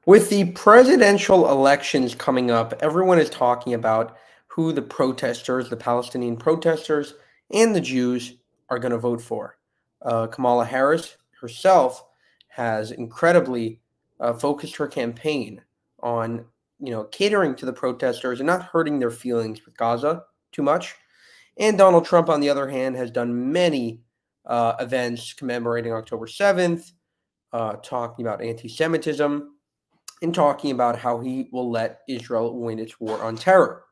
With the presidential elections coming up, everyone is talking about who the protesters, the Palestinian protesters, and the Jews are going to vote for. Kamala Harris herself has incredibly focused her campaign on, catering to the protesters and not hurting their feelings with Gaza too much. And Donald Trump, on the other hand, has done many events commemorating October 7th, talking about anti-Semitism and talking about how he will let Israel win its war on terror.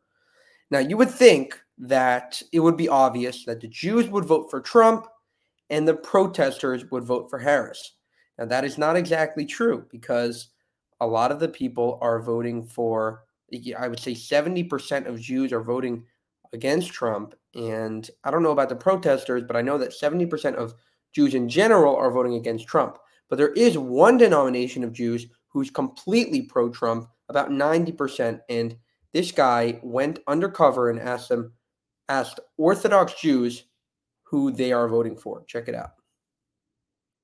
Now, you would think that it would be obvious that the Jews would vote for Trump and the protesters would vote for Harris. Now, that is not exactly true because a lot of the people are voting for, I would say 70% of Jews are voting against Trump. And I don't know about the protesters, but I know that 70% of Jews in general are voting against Trump. But there is one denomination of Jews who's completely pro-Trump, about 90%, and this guy went undercover and asked Orthodox Jews who they are voting for. Check it out.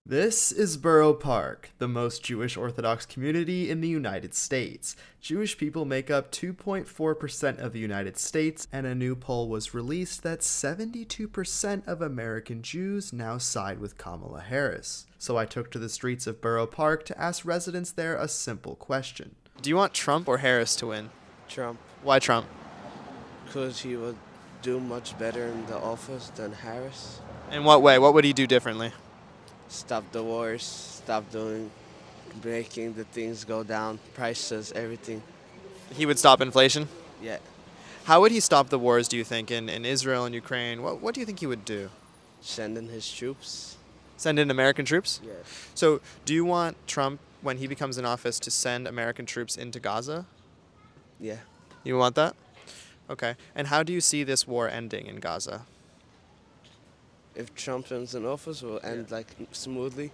This is Borough Park, the most Jewish Orthodox community in the United States. Jewish people make up 2.4% of the United States, and a new poll was released that 72% of American Jews now side with Kamala Harris. So I took to the streets of Borough Park to ask residents there a simple question. Do you want Trump or Harris to win? Trump. Why Trump? Because he would do much better in the office than Harris. In what way? What would he do differently? Stop the wars, stop making the things go down, prices, everything. He would stop inflation? Yeah. How would he stop the wars, do you think, in Israel and Ukraine? What do you think he would do? Send in his troops. Send in American troops? Yeah. So do you want Trump, when he becomes in office, to send American troops into Gaza? Yeah. You want that? Okay. And how do you see this war ending in Gaza? If Trump is in office, will end smoothly.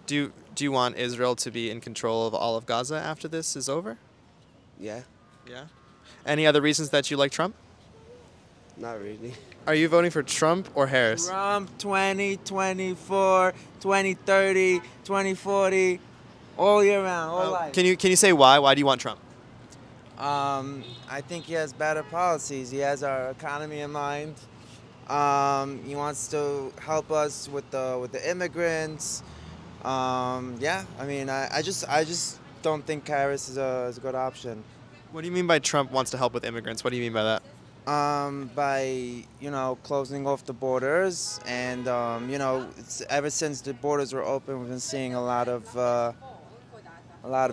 Do you want Israel to be in control of all of Gaza after this is over? Yeah. Yeah. Any other reasons that you like Trump? Not really. Are you voting for Trump or Harris? Trump 2024, 2030, 2040, all year round, all life. Can you say why? Why do you want Trump? I think he has better policies. He has our economy in mind. He wants to help us with the immigrants. Yeah, I mean, I just don't think Harris is a good option. What do you mean by Trump wants to help with immigrants? What do you mean by that? By closing off the borders, and ever since the borders were open, we've been seeing a lot of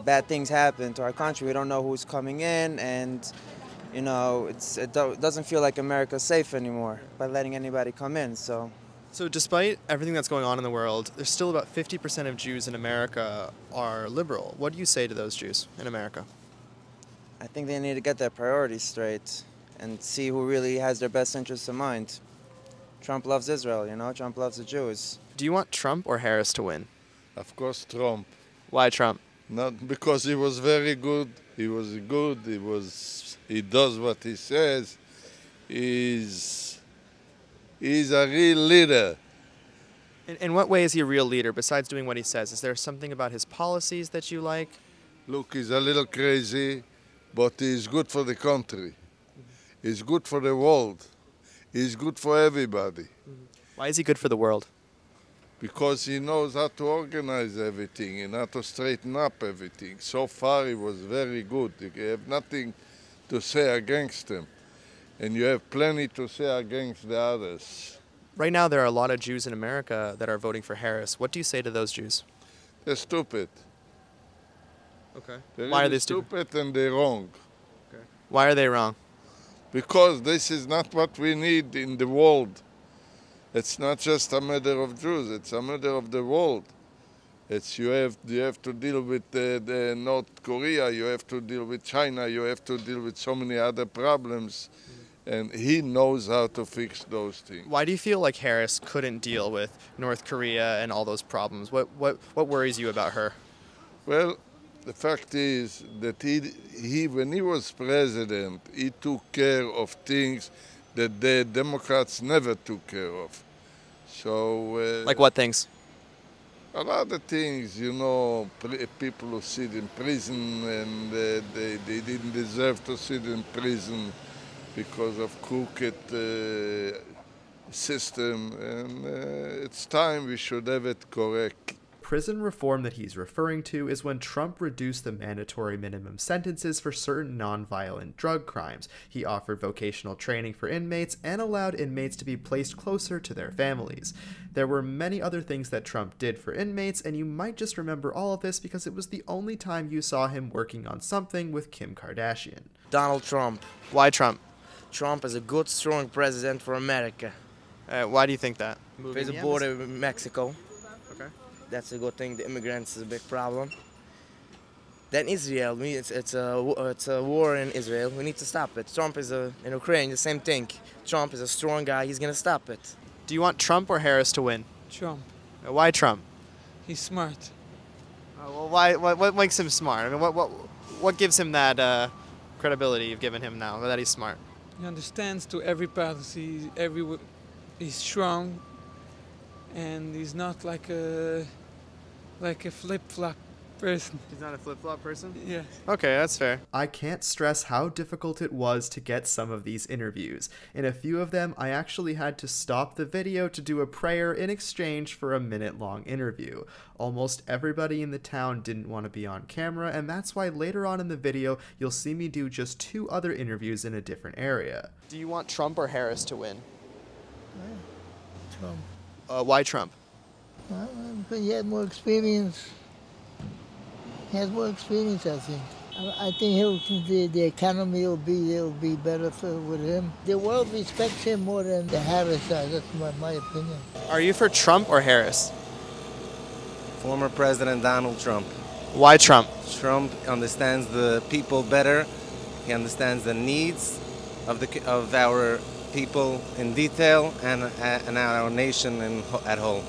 bad things happen to our country. We don't know who's coming in, and it doesn't feel like America's safe anymore by letting anybody come in. So despite everything that's going on in the world, there's still about 50% of Jews in America are liberal. What do you say to those Jews in America? I think they need to get their priorities straight and see who really has their best interests in mind. Trump loves Israel, Trump loves the Jews. Do you want Trump or Harris to win? Of course, Trump. Why Trump? Not because he was very good. He does what he says. He's a real leader. In what way is he a real leader besides doing what he says? Is there something about his policies that you like? Look, he's a little crazy, but he's good for the country. He's good for the world. He's good for everybody. Why is he good for the world? Because he knows how to organize everything and how to straighten up everything. So far, he was very good. You have nothing to say against him, and you have plenty to say against the others. Right now, there are a lot of Jews in America that are voting for Harris. What do you say to those Jews? They're stupid. Okay. They're Why really are they stupid? And they're wrong. Okay. Why are they wrong? Because this is not what we need in the world. It's not just a matter of Jews, it's a matter of the world. You have to deal with the North Korea, you have to deal with China, you have to deal with so many other problems. And he knows how to fix those things. Why do you feel like Harris couldn't deal with North Korea and all those problems? What worries you about her? Well, the fact is that he when he was president, he took care of things that the Democrats never took care of. So, like what things? A lot of things, you know, people who sit in prison and they didn't deserve to sit in prison because of crooked system, and it's time we should have it correct. Prison reform that he's referring to is when Trump reduced the mandatory minimum sentences for certain nonviolent drug crimes. He offered vocational training for inmates and allowed inmates to be placed closer to their families. There were many other things that Trump did for inmates, and you might just remember all of this because it was the only time you saw him working on something with Kim Kardashian. Donald Trump. Why Trump? Trump is a good, strong president for America. Why do you think that? There's a border with Mexico. Okay. That's a good thing. The immigrants is a big problem. Then Israel, it's a war in Israel. We need to stop it. Trump is in Ukraine, the same thing. Trump is a strong guy. He's gonna stop it. Do you want Trump or Harris to win? Trump. Why Trump? He's smart. Well, why? What makes him smart? I mean, what gives him that credibility you've given him now that he's smart? He understands to every policy. He's strong, and he's not like a flip-flop person. He's not a flip-flop person? Yes. Okay, that's fair. I can't stress how difficult it was to get some of these interviews. In a few of them, I actually had to stop the video to do a prayer in exchange for a minute-long interview. Almost everybody in the town didn't want to be on camera, and that's why later on in the video, you'll see me do just 2 other interviews in a different area. Do you want Trump or Harris to win? Trump. Why Trump? Because he has more experience. He has more experience, I think. I think the economy will be better with him. The world respects him more than the Harris side. That's my opinion. Are you for Trump or Harris? Former President Donald Trump. Why Trump? Trump understands the people better. He understands the needs of our people in detail and our nation at whole.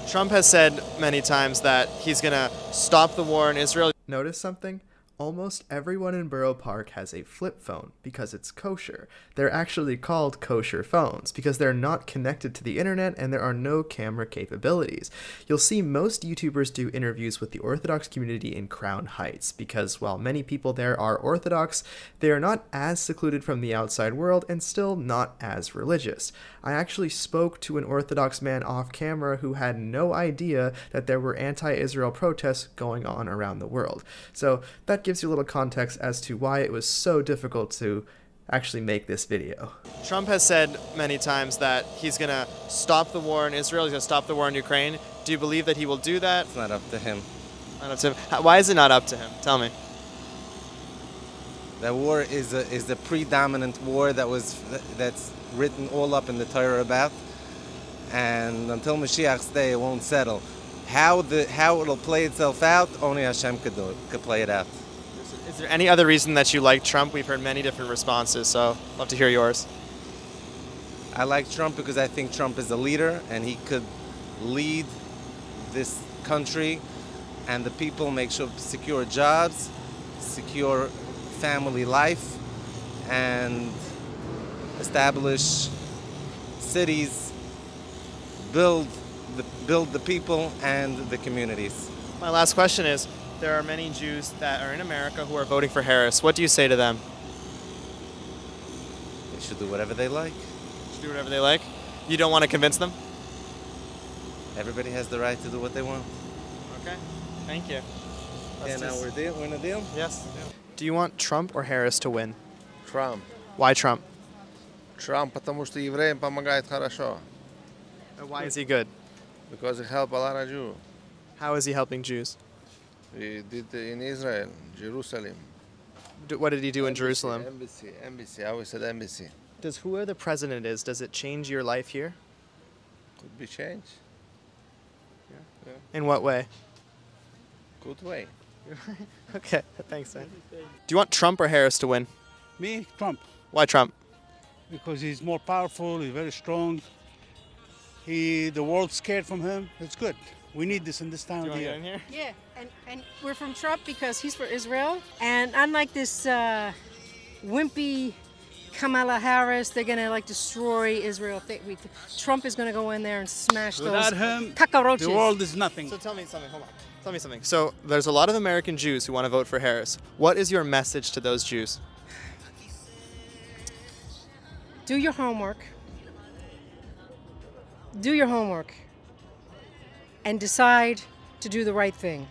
Trump has said many times that he's going to stop the war in Israel. Notice something? Almost everyone in Borough Park has a flip phone because it's kosher. They're actually called kosher phones because they're not connected to the internet and there are no camera capabilities. You'll see most YouTubers do interviews with the Orthodox community in Crown Heights because while many people there are Orthodox, they are not as secluded from the outside world and still not as religious. I actually spoke to an Orthodox man off camera who had no idea that there were anti-Israel protests going on around the world. So that gives you a little context as to why it was so difficult to actually make this video. Trump has said many times that he's going to stop the war in Israel, he's going to stop the war in Ukraine. Do you believe that he will do that? It's not up to him. Not up to him. Why is it not up to him? Tell me. The war is the predominant war that's written all up in the Torah about, and until Mashiach's day, it won't settle. How it'll play itself out, only Hashem could play it out. Is there any other reason that you like Trump? We've heard many different responses, so I'd love to hear yours. I like Trump because I think Trump is a leader, and he could lead this country and the people, make sure secure jobs, secure family life, and establish cities, build the people and the communities. My last question is, there are many Jews that are in America who are voting for Harris. What do you say to them? They should do whatever they like. Should do whatever they like? You don't want to convince them? Everybody has the right to do what they want. Okay, thank you. Yeah, now we're in a deal? Yes. Do you want Trump or Harris to win? Trump. Why Trump? Trump, потому что евреям помогает хорошо. Why is he good? Because he helped a lot of Jews. How is he helping Jews? He did in Israel, Jerusalem. What did he do in Jerusalem? Embassy. I always said embassy. Does whoever the president is, does it change your life here? Could be changed. Yeah. In what way? Good way. Okay, thanks, man. Do you want Trump or Harris to win? Me, Trump. Why Trump? Because he's more powerful, he's very strong. The world's scared from him. It's good. We need this in this town. Do you want to get in here? Yeah, and we're from Trump because he's for Israel. And unlike this wimpy Kamala Harris, they're going to like destroy Israel. Trump is going to go in there and smash Without those him, cockroaches. the world is nothing. So tell me something, hold on. Tell me something. So there's a lot of American Jews who want to vote for Harris. What is your message to those Jews? Do your homework. Do your homework. And decide to do the right thing.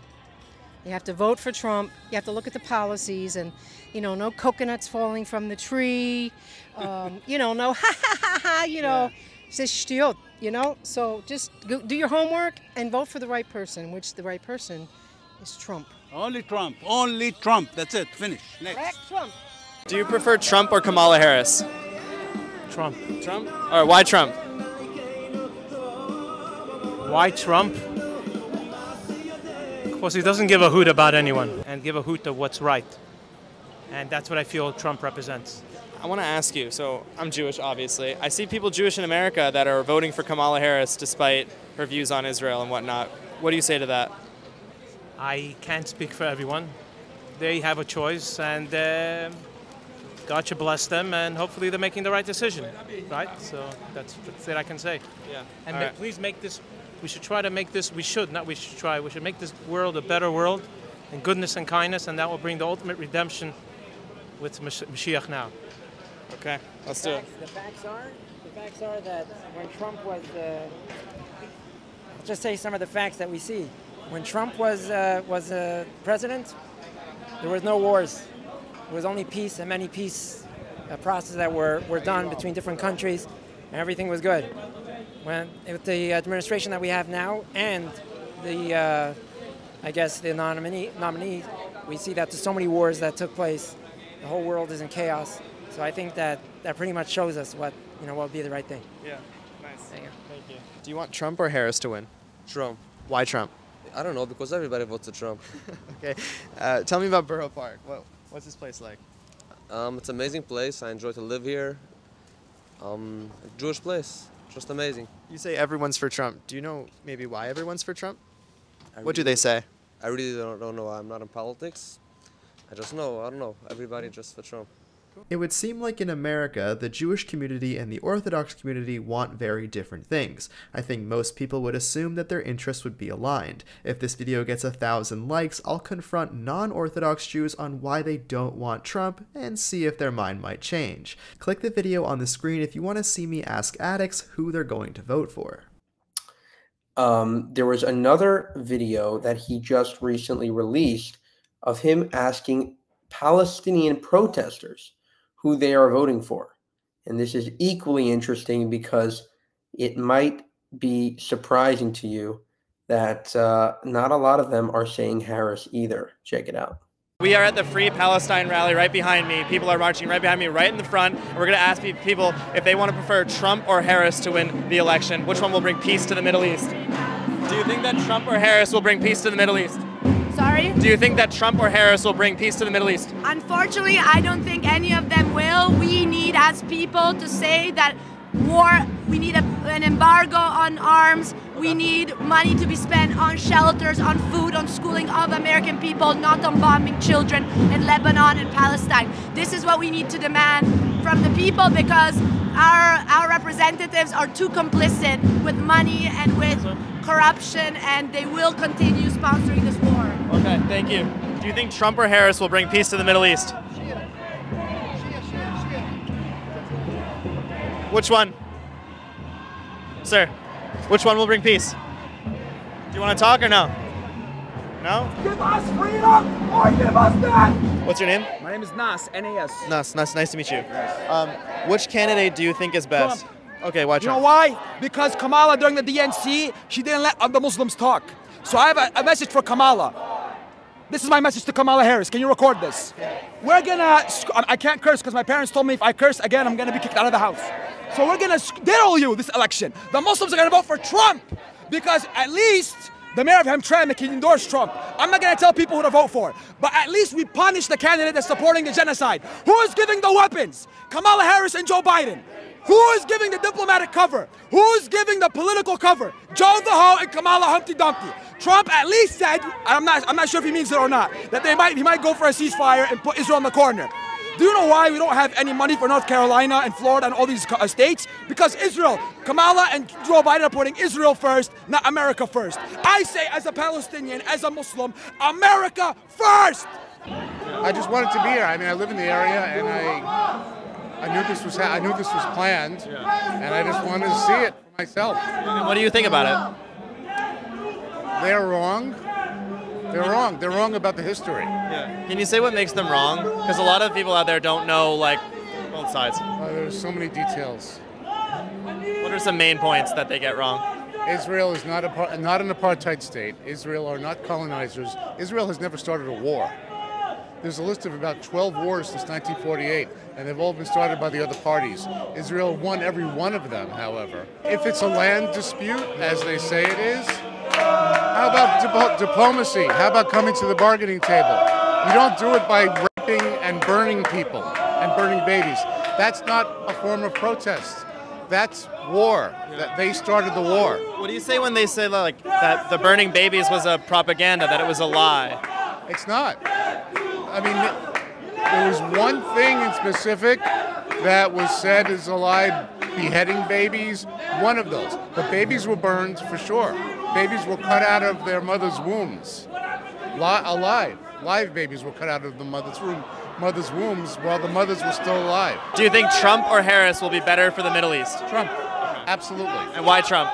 You have to vote for Trump. You have to look at the policies and, you know, no coconuts falling from the tree. You know, no ha ha ha ha, you know. You know, so just go, do your homework and vote for the right person, which the right person is Trump. Only Trump. Only Trump. That's it. Finish. Next. Correct, Trump. Do you prefer Trump or Kamala Harris? Trump. Trump? All right, why Trump? Why Trump? Because he doesn't give a hoot about anyone and give a hoot of what's right. And that's what I feel Trump represents. I want to ask you, so I'm Jewish, obviously. I see people Jewish in America that are voting for Kamala Harris despite her views on Israel and whatnot. What do you say to that? I can't speak for everyone. They have a choice, and God should bless them, and hopefully they're making the right decision, right? So that's what I can say. Yeah. And please make this, we should try to make this, we should make this world a better world, in goodness and kindness, and that will bring the ultimate redemption with Mashiach now. Okay, let's do it. The facts are that when Trump was, let's just say some of the facts that we see. When Trump was president, there was no wars. There was only peace and many peace processes that were done between different countries, and everything was good. With the administration that we have now and the, I guess, the nominee, we see that there's so many wars that took place. The whole world is in chaos. So I think that pretty much shows us what would be the right thing. Yeah, nice. Thank you. Thank you. Do you want Trump or Harris to win? Trump. Why Trump? I don't know, because everybody votes for Trump. Okay. Tell me about Borough Park. What's this place like? It's an amazing place. I enjoy to live here. Jewish place. Just amazing. You say everyone's for Trump. Do you know maybe why everyone's for Trump? What do they say? I really don't know. I'm not in politics. I just know. I don't know. Everybody just for Trump. It would seem like in America, the Jewish community and the Orthodox community want very different things. I think most people would assume that their interests would be aligned. If this video gets 1,000 likes, I'll confront non-Orthodox Jews on why they don't want Trump and see if their mind might change. Click the video on the screen if you want to see me ask addicts who they're going to vote for. There was another video that he just recently released of him asking Palestinian protesters who they are voting for. And this is equally interesting because it might be surprising to you that not a lot of them are saying Harris either. Check it out. We are at the Free Palestine rally right behind me. People are marching right behind me, right in the front. And we're going to ask people if they want to prefer Trump or Harris to win the election. Which one will bring peace to the Middle East? Do you think that Trump or Harris will bring peace to the Middle East? Sorry? Do you think that Trump or Harris will bring peace to the Middle East? Unfortunately, I don't think any of them will. We need, as people, to say that we need an embargo on arms. We need money to be spent on shelters, on food, on schooling of American people, not on bombing children in Lebanon and Palestine. This is what we need to demand from the people because our representatives are too complicit with money and with corruption, and they will continue sponsoring this war. Okay, thank you. Do you think Trump or Harris will bring peace to the Middle East? Which one? Sir, which one will bring peace? Do you want to talk or no? No? Give us freedom or give us death! What's your name? My name is Nas, N-A-S. Nas, nice to meet you. Which candidate do you think is best? Trump. Okay, why Trump? You know why? Because Kamala, during the DNC, she didn't let the Muslims talk. So I have a message for Kamala. This is my message to Kamala Harris. Can you record this? We're gonna, I can't curse because my parents told me if I curse again, I'm gonna be kicked out of the house. So we're gonna diddle you this election. The Muslims are gonna vote for Trump because at least the mayor of Hamtramck can endorse Trump. I'm not gonna tell people who to vote for, but at least we punish the candidate that's supporting the genocide. Who is giving the weapons? Kamala Harris and Joe Biden. Who is giving the diplomatic cover? Who's giving the political cover? Joe the Ho and Kamala Humpty Dumpty. Trump at least said, I'm not sure if he means it or not, that he might go for a ceasefire and put Israel in the corner. Do you know why we don't have any money for North Carolina and Florida and all these states? Because Israel, Kamala and Joe Biden are putting Israel first, not America first. I say as a Palestinian, as a Muslim, America first! I just wanted to be here. I mean, I live in the area, and I knew this was planned, and I just wanted to see it for myself. And what do you think about it? They're wrong. They're wrong. They're wrong about the history. Yeah. Can you say what makes them wrong? Because a lot of people out there don't know, like, both sides. There's so many details. What are some main points that they get wrong? Israel is not an apartheid state. Israel are not colonizers. Israel has never started a war. There's a list of about 12 wars since 1948, and they've all been started by the other parties. Israel won every one of them, however. If it's a land dispute, as they say it is, how about diplomacy? How about coming to the bargaining table? You don't do it by raping and burning people and burning babies. That's not a form of protest. That's war. That they started the war. What do you say when they say like that the burning babies was a propaganda, that it was a lie? It's not. I mean, there was one thing in specific that was said as a lie, beheading babies, one of those. But babies were burned for sure. Babies were cut out of their mother's wombs, alive. Live babies were cut out of the mother's wombs while the mothers were still alive. Do you think Trump or Harris will be better for the Middle East? Trump, absolutely. And why Trump?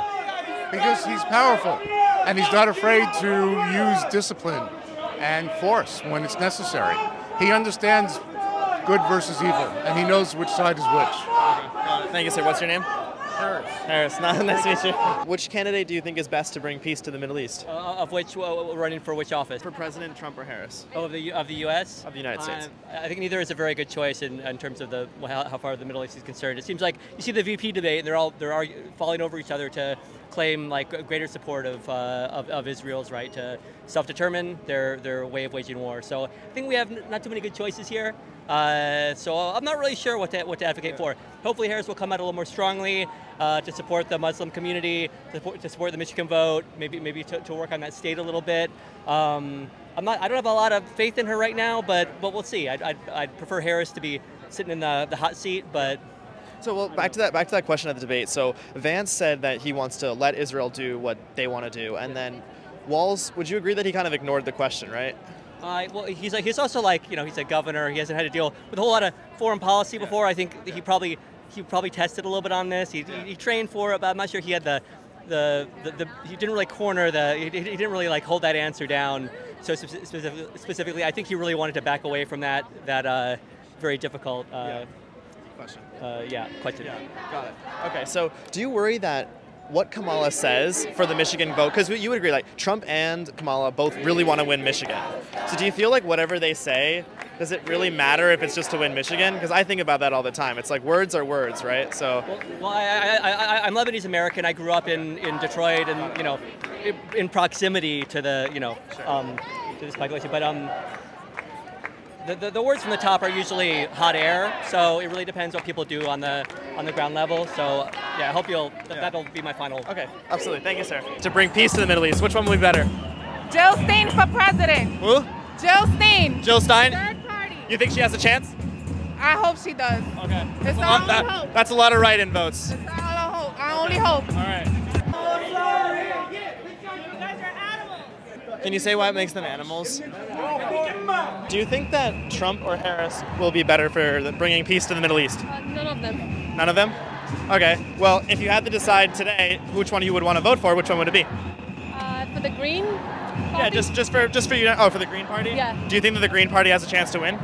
Because he's powerful, and he's not afraid to use discipline and force when it's necessary. He understands good versus evil, and he knows which side is which. Thank you, sir. What's your name? Harris. Harris. Nice to meet you. Which candidate do you think is best to bring peace to the Middle East? Of which, running for which office? For President Trump or Harris? Oh, of the U.S.? Of the United States. I think neither is a very good choice in terms of how far the Middle East is concerned. It seems like you see the VP debate, and they're all falling over each other to claim like greater support of Israel's right to self-determine their way of waging war. So I think we have not too many good choices here. So I'm not really sure what to advocate for. Hopefully Harris will come out a little more strongly to support the Muslim community, to support the Michigan vote, maybe to work on that state a little bit. I don't have a lot of faith in her right now, but we'll see. I'd prefer Harris to be sitting in the hot seat, but. So well, back to that question of the debate. So Vance said that he wants to let Israel do what they want to do, and then Walz, would you agree that he kind of ignored the question, right? Well, he's also like, he's a governor. He hasn't had to deal with a whole lot of foreign policy before. I think he probably tested a little bit on this. He trained for it, but I'm not sure he had he didn't really corner he didn't really like hold that answer down. So specifically, I think he really wanted to back away from that very difficult question. Question. Yeah, got it. Okay, so do you worry that what Kamala says for the Michigan vote, because you would agree, like Trump and Kamala both really want to win Michigan. So do you feel like whatever they say, does it really matter if it's just to win Michigan? Because I think about that all the time. It's like words are words, right? So. Well, I'm Lebanese American. I grew up in Detroit, and in proximity to the to this population. But the words from the top are usually hot air, so it really depends what people do on the ground level. So yeah, I hope that'll be my final. Okay, absolutely. Thank you, sir. To bring peace to the Middle East, which one will be better? Jill Stein for president. Who? Jill Stein. Jill Stein? Third party. You think she has a chance? I hope she does. Okay. It's all hope. That's a lot of write-in votes. It's all hope. I only hope. All right. Can you say why it makes them animals? Do you think that Trump or Harris will be better for bringing peace to the Middle East? None of them. None of them? Okay. Well, if you had to decide today which one you would want to vote for, which one would it be? For the Green Party? Yeah, just for you. Oh, for the Green Party? Yeah. Do you think that the Green Party has a chance to win?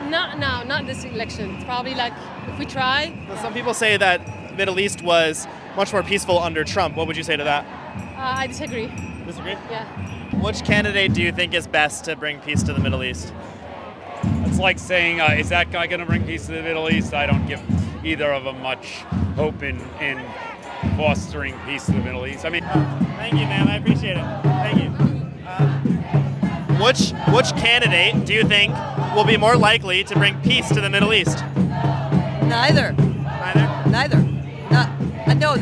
Not this election. It's probably like if we try. Well, some people say that the Middle East was much more peaceful under Trump. What would you say to that? I disagree. Disagree? Yeah. Which candidate do you think is best to bring peace to the Middle East? It's like saying, is that guy going to bring peace to the Middle East? I don't give either of them much hope in fostering peace to the Middle East. I mean, thank you, ma'am. I appreciate it. Thank you. Which candidate do you think will be more likely to bring peace to the Middle East? Neither. Neither. No.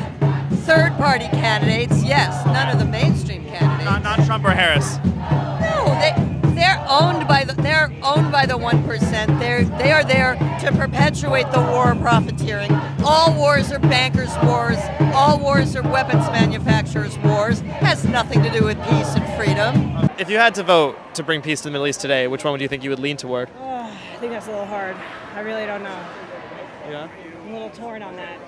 Third-party candidates, yes. None of the mainstream candidates. Not Trump or Harris. No, they're owned by the 1% They are there to perpetuate the war of profiteering. All wars are bankers' wars. All wars are weapons manufacturers' wars. It has nothing to do with peace and freedom. If you had to vote to bring peace to the Middle East today, which one would you think you would lean toward? I think that's a little hard. I really don't know. Yeah? I'm a little torn on that.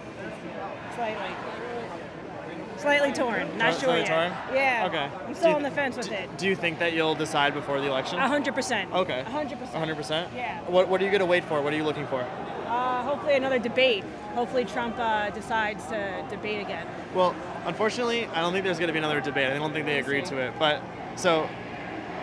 Slightly torn. Not sure yet. Torn? Yeah. Okay. I'm still on the fence with it. Do you think that you'll decide before the election? 100%. Okay. 100%. 100%? Yeah. What are you going to wait for? What are you looking for? Hopefully another debate. Hopefully Trump decides to debate again. Well, unfortunately, I don't think there's going to be another debate. I don't think they agreed to it. But so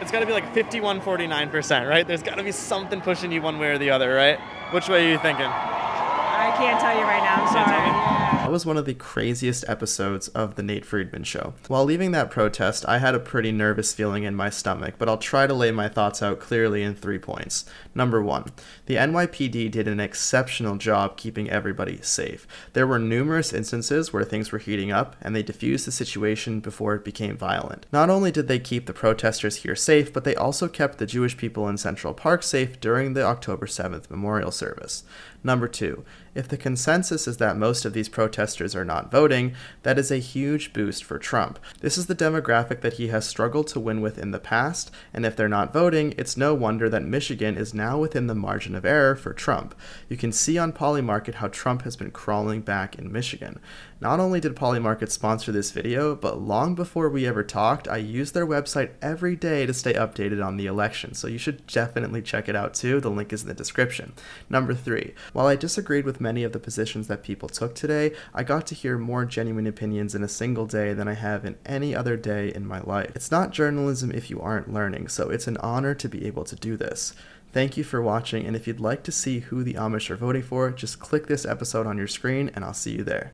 it's got to be like 51-49%, right? There's got to be something pushing you one way or the other, right? Which way are you thinking? I can't tell you right now. I'm sorry. That was one of the craziest episodes of The Nate Friedman Show. While leaving that protest, I had a pretty nervous feeling in my stomach, but I'll try to lay my thoughts out clearly in 3 points. Number 1, the NYPD did an exceptional job keeping everybody safe. There were numerous instances where things were heating up, and they diffused the situation before it became violent. Not only did they keep the protesters here safe, but they also kept the Jewish people in Central Park safe during the October 7th memorial service. Number 2, if the consensus is that most of these protesters are not voting, that is a huge boost for Trump. This is the demographic that he has struggled to win with in the past, and if they're not voting, it's no wonder that Michigan is now within the margin of error for Trump. You can see on Polymarket how Trump has been crawling back in Michigan. Not only did Polymarket sponsor this video, but long before we ever talked, I used their website every day to stay updated on the election, so you should definitely check it out too. The link is in the description. Number 3, while I disagreed with many of the positions that people took today, I got to hear more genuine opinions in a single day than I have in any other day in my life. It's not journalism if you aren't learning, so it's an honor to be able to do this. Thank you for watching, and if you'd like to see who the Amish are voting for, just click this episode on your screen and I'll see you there.